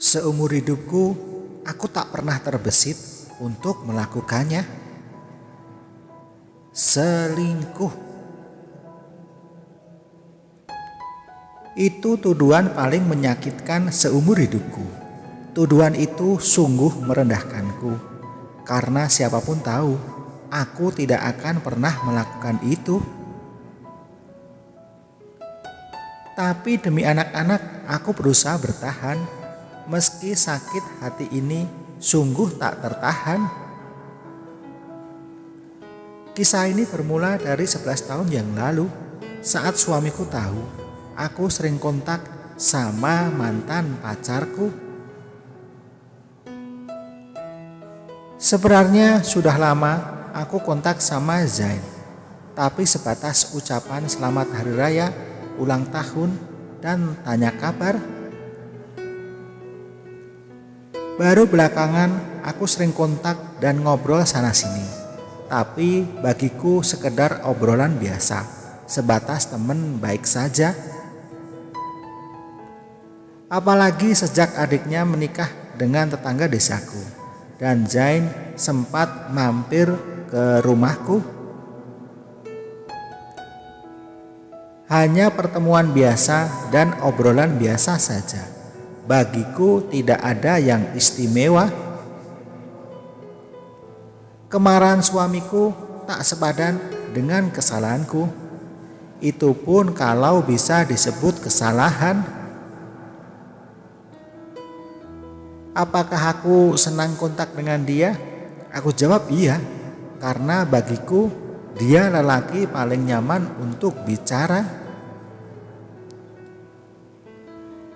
Seumur hidupku, aku tak pernah terbesit untuk melakukannya. Selingkuh. Itu tuduhan paling menyakitkan seumur hidupku. Tuduhan itu sungguh merendahkanku, karena siapapun tahu aku tidak akan pernah melakukan itu. Tapi demi anak-anak, aku berusaha bertahan. Meski sakit, hati ini sungguh tak tertahan. Kisah ini bermula dari 11 tahun yang lalu, saat suamiku tahu aku sering kontak sama mantan pacarku. Sebenarnya sudah lama aku kontak sama Zain, tapi sebatas ucapan selamat hari raya, ulang tahun, dan tanya kabar. Baru belakangan aku sering kontak dan ngobrol sana sini. Tapi bagiku sekedar obrolan biasa, sebatas temen baik saja. Apalagi sejak adiknya menikah dengan tetangga desaku, dan Zain sempat mampir ke rumahku. Hanya pertemuan biasa dan obrolan biasa saja. Bagiku tidak ada yang istimewa. Kemarahan suamiku tak sepadan dengan kesalahanku. Itu pun kalau bisa disebut kesalahan. Apakah aku senang kontak dengan dia? Aku jawab iya, karena bagiku dia lelaki paling nyaman untuk bicara.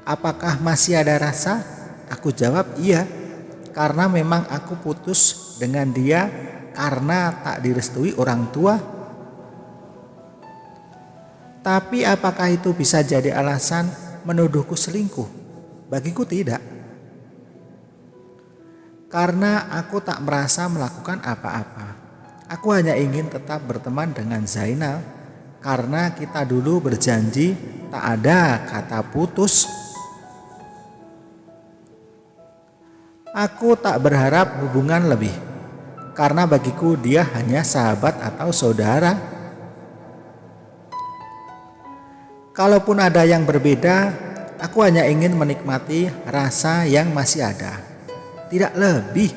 Apakah masih ada rasa? Aku jawab iya, karena memang aku putus dengan dia karena tak direstui orang tua. Tapi apakah itu bisa jadi alasan menuduhku selingkuh? Bagiku tidak. Karena aku tak merasa melakukan apa-apa. Aku hanya ingin tetap berteman dengan Zainal, karena kita dulu berjanji tak ada kata putus. Aku tak berharap hubungan lebih, karena bagiku dia hanya sahabat atau saudara. Kalaupun ada yang berbeda, aku hanya ingin menikmati rasa yang masih ada, tidak lebih.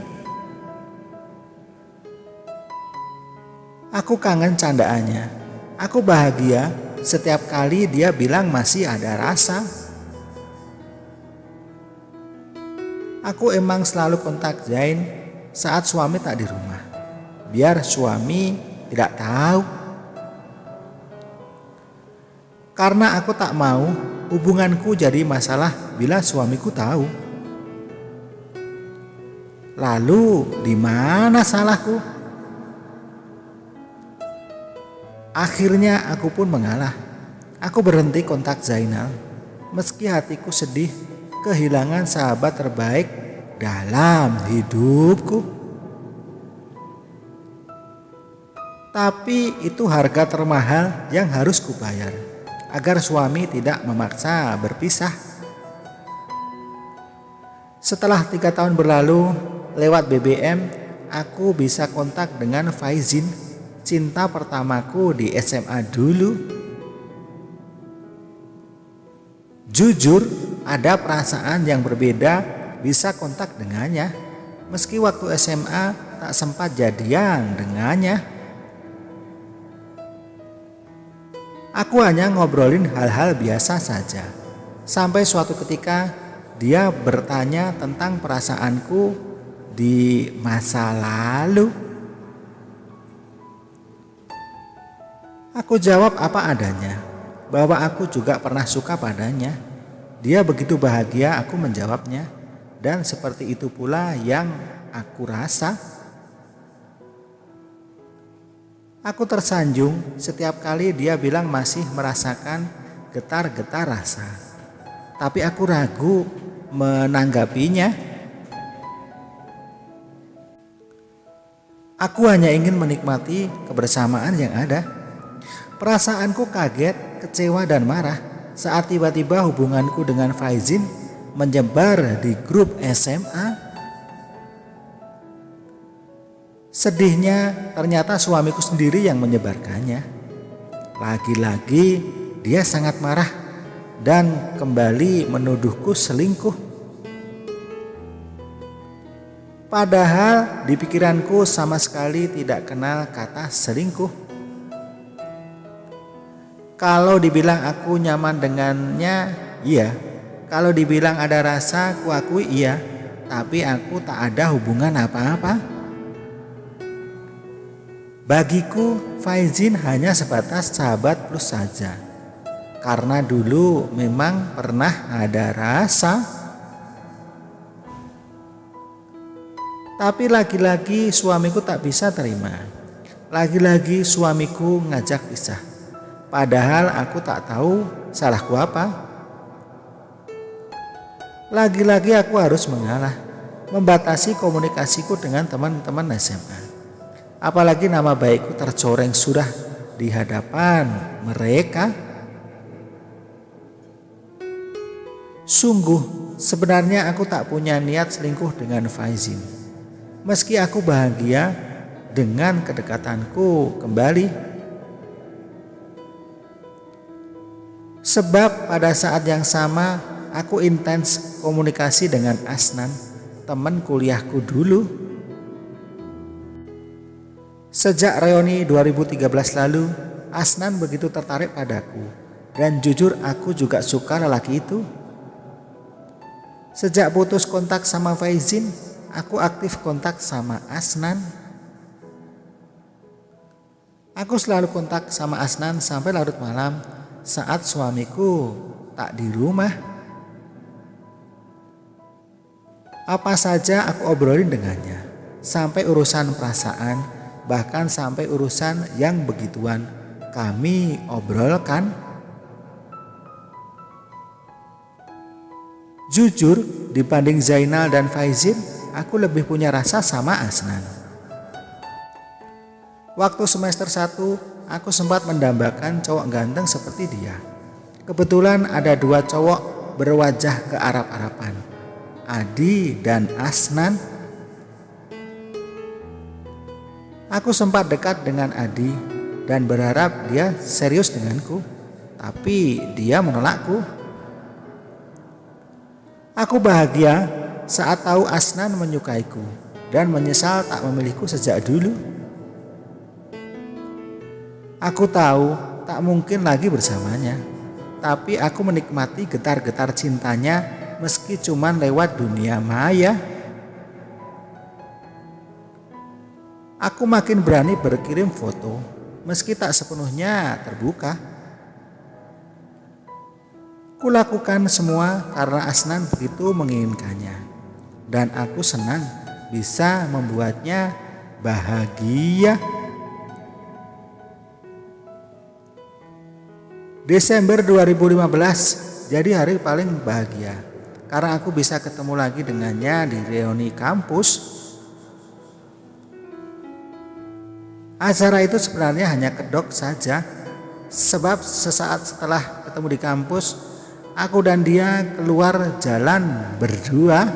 Aku kangen candaannya. Aku bahagia setiap kali dia bilang masih ada rasa. Aku emang selalu kontak Zain saat suami tak di rumah, biar suami tidak tahu. Karena aku tak mau hubunganku jadi masalah bila suamiku tahu. Lalu di mana salahku? Akhirnya aku pun mengalah. Aku berhenti kontak Zainal, meski hatiku sedih kehilangan sahabat terbaik dalam hidupku. Tapi itu harga termahal yang harus kubayar agar suami tidak memaksa berpisah. Setelah 3 tahun berlalu, lewat BBM aku bisa kontak dengan Faizin, cinta pertamaku di SMA dulu. Jujur, ada perasaan yang berbeda bisa kontak dengannya, meski waktu SMA tak sempat jadian dengannya. Aku hanya ngobrolin hal-hal biasa saja, sampai suatu ketika dia bertanya tentang perasaanku di masa lalu. Aku jawab apa adanya, bahwa aku juga pernah suka padanya. Dia begitu bahagia aku menjawabnya, dan seperti itu pula yang aku rasa. Aku tersanjung setiap kali dia bilang masih merasakan getar-getar rasa. Tapi aku ragu menanggapinya. Aku hanya ingin menikmati kebersamaan yang ada. Perasaanku kaget, kecewa, dan marah saat tiba-tiba hubunganku dengan Faizin menyebar di grup SMA. Sedihnya ternyata suamiku sendiri yang menyebarkannya. Lagi-lagi dia sangat marah dan kembali menuduhku selingkuh. Padahal di pikiranku sama sekali tidak kenal kata selingkuh. Kalau dibilang aku nyaman dengannya, iya. Kalau dibilang ada rasa, aku akui iya. Tapi aku tak ada hubungan apa-apa. Bagiku, Faizin hanya sebatas sahabat plus saja. Karena dulu memang pernah ada rasa. Tapi lagi-lagi suamiku tak bisa terima. Lagi-lagi suamiku ngajak pisah. Padahal aku tak tahu salahku apa. Lagi-lagi aku harus mengalah, membatasi komunikasiku dengan teman-teman SMA. Apalagi nama baikku tercoreng sudah di hadapan mereka. Sungguh, sebenarnya aku tak punya niat selingkuh dengan Faizin. Meski aku bahagia dengan kedekatanku kembali. Sebab pada saat yang sama aku intens komunikasi dengan Asnan, teman kuliahku dulu. Sejak reuni 2013 lalu, Asnan begitu tertarik padaku. Dan jujur aku juga suka lelaki itu. Sejak putus kontak sama Faizin, aku aktif kontak sama Asnan. Aku selalu kontak sama Asnan sampai larut malam saat suamiku tak di rumah. Apa saja aku obrolin dengannya, sampai urusan perasaan, bahkan sampai urusan yang begituan kami obrolkan. Jujur, dibanding Zainal dan Faizin, aku lebih punya rasa sama Asnan. Waktu semester 1, aku sempat mendambakan cowok ganteng seperti dia. Kebetulan ada 2 cowok berwajah ke Arab-Araban, Adi dan Asnan. Aku sempat dekat dengan Adi dan berharap dia serius denganku, tapi dia menolakku. Aku bahagia saat tahu Asnan menyukaiku dan menyesal tak memilihku sejak dulu. Aku tahu tak mungkin lagi bersamanya, tapi aku menikmati getar-getar cintanya meski cuman lewat dunia maya. Aku makin berani berkirim foto meski tak sepenuhnya terbuka. Kulakukan semua karena Asnan begitu menginginkannya, dan aku senang bisa membuatnya bahagia. Desember 2015 jadi hari paling bahagia karena aku bisa ketemu lagi dengannya di reuni kampus. Acara itu sebenarnya hanya kedok saja, sebab sesaat setelah ketemu di kampus, aku dan dia keluar jalan berdua.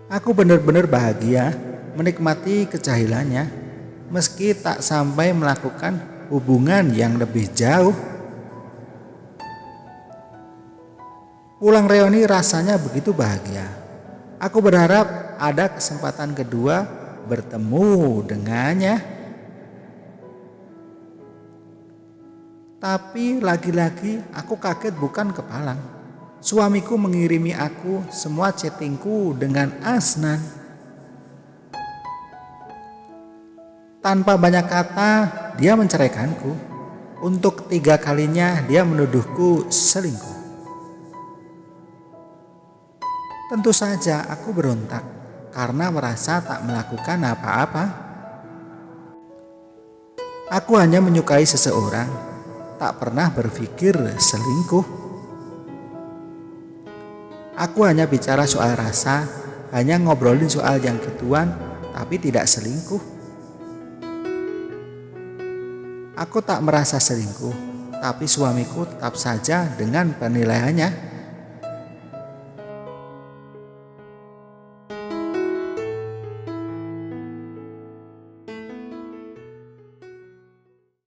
Aku benar-benar bahagia menikmati kejahilannya, meski tak sampai melakukan hubungan yang lebih jauh. Pulang reuni rasanya begitu bahagia. Aku berharap ada kesempatan kedua bertemu dengannya. Tapi lagi-lagi aku kaget bukan kepalang. Suamiku mengirimi aku semua chattingku dengan Asnan. Tanpa banyak kata, dia menceraikanku. Untuk 3 kalinya dia menuduhku selingkuh. Tentu saja aku berontak karena merasa tak melakukan apa-apa. Aku hanya menyukai seseorang, tak pernah berpikir selingkuh. Aku hanya bicara soal rasa, hanya ngobrolin soal yang gituan, tapi tidak selingkuh. Aku tak merasa selingkuh tapi suamiku tetap saja dengan penilaiannya